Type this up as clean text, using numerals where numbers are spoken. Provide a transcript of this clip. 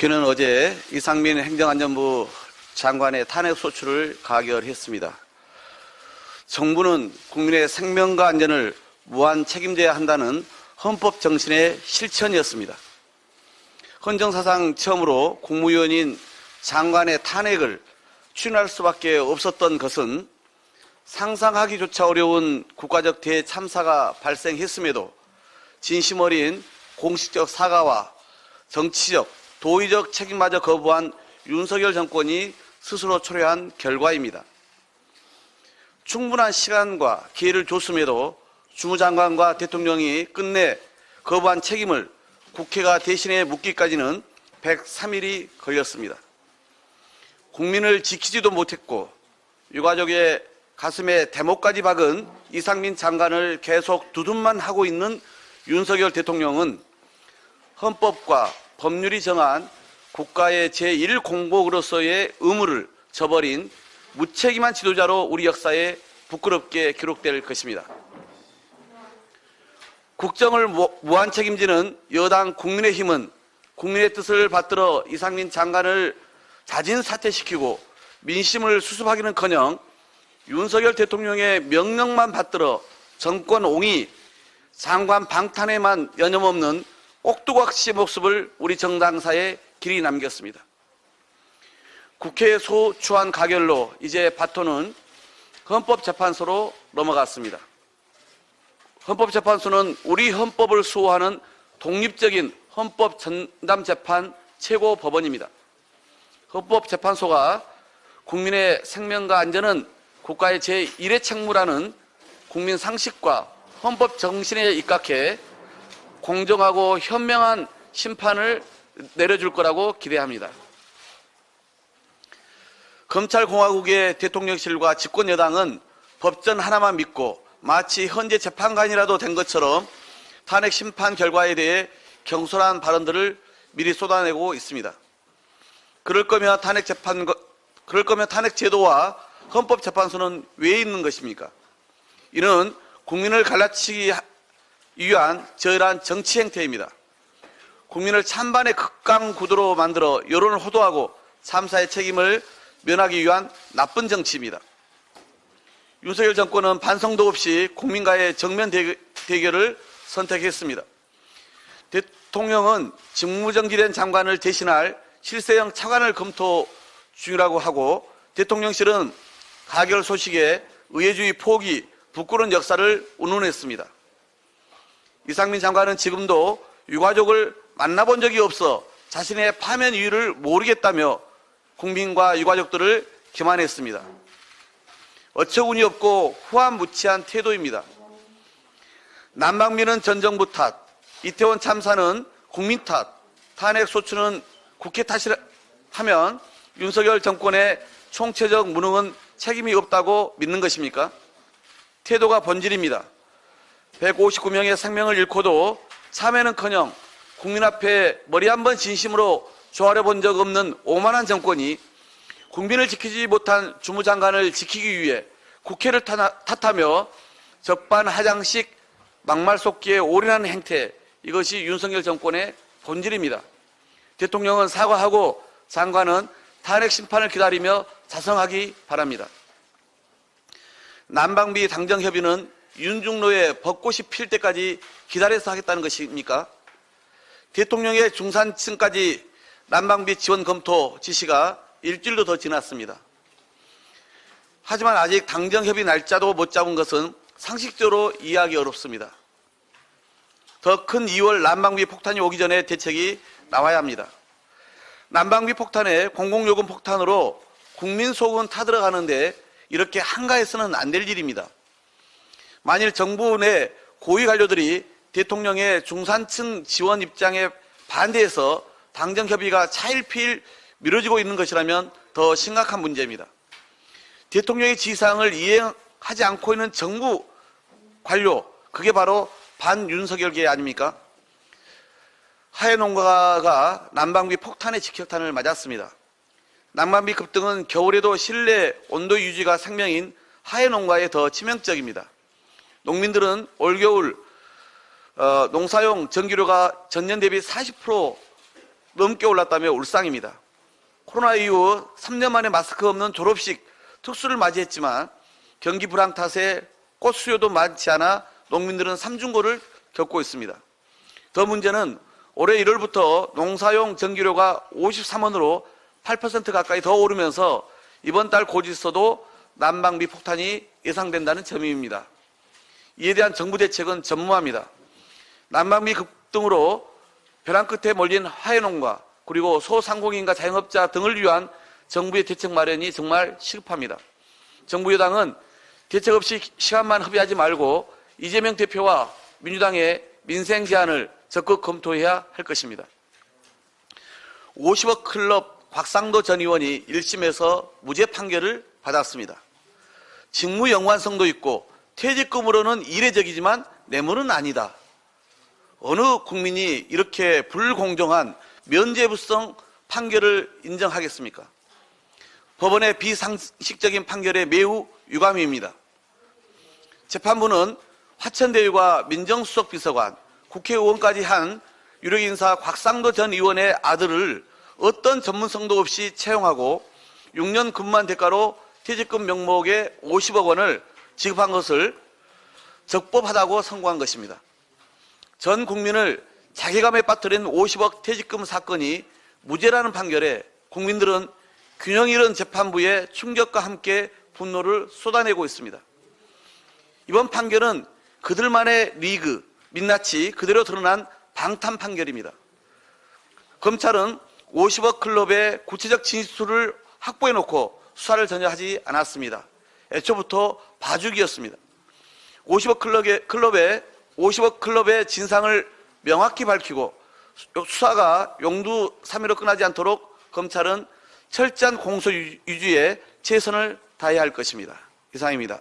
국회는 어제 이상민 행정안전부 장관의 탄핵 소추를 가결했습니다. 정부는 국민의 생명과 안전을 무한 책임져야 한다는 헌법 정신의 실천이었습니다. 헌정사상 처음으로 국무위원인 장관의 탄핵을 추진할 수밖에 없었던 것은 상상하기조차 어려운 국가적 대참사가 발생했음에도 진심 어린 공식적 사과와 정치적, 도의적 책임마저 거부한 윤석열 정권이 스스로 초래한 결과입니다. 충분한 시간과 기회를 줬음에도 주무장관과 대통령이 끝내 거부한 책임을 국회가 대신해 묻기까지는 103일이 걸렸습니다. 국민을 지키지도 못했고 유가족의 가슴에 대못까지 박은 이상민 장관을 계속 두둔만 하고 있는 윤석열 대통령은 헌법과 법률이 정한 국가의 제1공복으로서의 의무를 저버린 무책임한 지도자로 우리 역사에 부끄럽게 기록될 것입니다. 국정을 무한 책임지는 여당 국민의힘은 국민의 뜻을 받들어 이상민 장관을 자진 사퇴시키고 민심을 수습하기는커녕 윤석열 대통령의 명령만 받들어 정권 옹위, 장관 방탄에만 여념없는 꼭두각시 모습을 우리 정당사에 길이 남겼습니다. 국회 소추안 가결로 이제 바톤은 헌법재판소로 넘어갔습니다. 헌법재판소는 우리 헌법을 수호하는 독립적인 헌법 전담재판 최고법원입니다. 헌법재판소가 국민의 생명과 안전은 국가의 제1의 책무라는 국민 상식과 헌법 정신에 입각해 공정하고 현명한 심판을 내려줄 거라고 기대합니다. 검찰공화국의 대통령실과 집권여당은 법전 하나만 믿고 마치 현재 재판관이라도 된 것처럼 탄핵 심판 결과에 대해 경솔한 발언들을 미리 쏟아내고 있습니다. 그럴 거면 탄핵 제도와 헌법재판소는 왜 있는 것입니까? 이는 국민을 갈라치기 위한 저열한 정치 행태입니다. 국민을 찬반의 극강구도로 만들어 여론을 호도하고 참사의 책임을 면하기 위한 나쁜 정치입니다. 윤석열 정권은 반성도 없이 국민과의 정면 대결을 선택했습니다. 대통령은 직무정지된 장관을 대신할 실세형 차관을 검토 중이라고 하고 대통령실은 가결 소식에 의회주의 포기, 부끄러운 역사를 운운했습니다. 이상민 장관은 지금도 유가족을 만나본 적이 없어 자신의 파면 이유를 모르겠다며 국민과 유가족들을 기만했습니다. 어처구니 없고 후한무치한 태도입니다. 난방비는 전 정부 탓, 이태원 참사는 국민 탓, 탄핵 소추는 국회 탓이라 하면 윤석열 정권의 총체적 무능은 책임이 없다고 믿는 것입니까? 태도가 본질입니다. 159명의 생명을 잃고도 참회는커녕 국민 앞에 머리 한번 진심으로 조아려 본 적 없는 오만한 정권이 국민을 지키지 못한 주무장관을 지키기 위해 국회를 탓하며 적반하장식 막말속기에 올인하는 행태, 이것이 윤석열 정권의 본질입니다. 대통령은 사과하고 장관은 탄핵 심판을 기다리며 자성하기 바랍니다. 난방비 당정협의는 윤중로의 벚꽃이 필 때까지 기다려서 하겠다는 것입니까? 대통령의 중산층까지 난방비 지원 검토 지시가 일주일도 더 지났습니다. 하지만 아직 당정협의 날짜도 못 잡은 것은 상식적으로 이해하기 어렵습니다. 더 큰 2월 난방비 폭탄이 오기 전에 대책이 나와야 합니다. 난방비 폭탄에 공공요금 폭탄으로 국민 속은 타들어가는데 이렇게 한가해서는 안 될 일입니다. 만일 정부 내 고위 관료들이 대통령의 중산층 지원 입장에 반대해서 당정협의가 차일피일 미뤄지고 있는 것이라면 더 심각한 문제입니다. 대통령의 지시사항을 이행하지 않고 있는 정부 관료, 그게 바로 반윤석열계 아닙니까? 하해농가가 난방비 폭탄의 직격탄을 맞았습니다. 난방비 급등은 겨울에도 실내 온도 유지가 생명인 하해농가에 더 치명적입니다. 농민들은 올겨울 농사용 전기료가 전년 대비 40% 넘게 올랐다며 울상입니다. 코로나 이후 3년 만에 마스크 없는 졸업식 특수를 맞이했지만 경기 불황 탓에 꽃 수요도 많지 않아 농민들은 삼중고를 겪고 있습니다. 더 문제는 올해 1월부터 농사용 전기료가 53원으로 8% 가까이 더 오르면서 이번 달 곧 있어도 난방비 폭탄이 예상된다는 점입니다. 이에 대한 정부 대책은 전무합니다. 난방비 급등으로 벼랑 끝에 몰린 화훼농가 그리고 소상공인과 자영업자 등을 위한 정부의 대책 마련이 정말 시급합니다. 정부 여당은 대책 없이 시간만 허비하지 말고 이재명 대표와 민주당의 민생 제안을 적극 검토해야 할 것입니다. 50억 클럽 곽상도 전 의원이 1심에서 무죄 판결을 받았습니다. 직무 연관성도 있고 퇴직금으로는 이례적이지만 뇌물은 아니다. 어느 국민이 이렇게 불공정한 면죄부성 판결을 인정하겠습니까? 법원의 비상식적인 판결에 매우 유감입니다. 재판부는 화천대유가 민정수석 비서관, 국회의원까지 한 유력인사 곽상도 전 의원의 아들을 어떤 전문성도 없이 채용하고 6년 근무한 대가로 퇴직금 명목의 50억 원을 지급한 것을 적법하다고 선고한 것입니다. 전 국민을 자괴감에 빠뜨린 50억 퇴직금 사건이 무죄라는 판결에 국민들은 균형 잃은 재판부의 충격과 함께 분노를 쏟아내고 있습니다. 이번 판결은 그들만의 리그, 민낯이 그대로 드러난 방탄 판결입니다. 검찰은 50억 클럽의 구체적 진술을 확보해놓고 수사를 전혀 하지 않았습니다. 애초부터 봐주기였습니다. 50억 클럽의 진상을 명확히 밝히고 수사가 용두사미로 끝나지 않도록 검찰은 철저한 공소 유지에 최선을 다해야 할 것입니다. 이상입니다.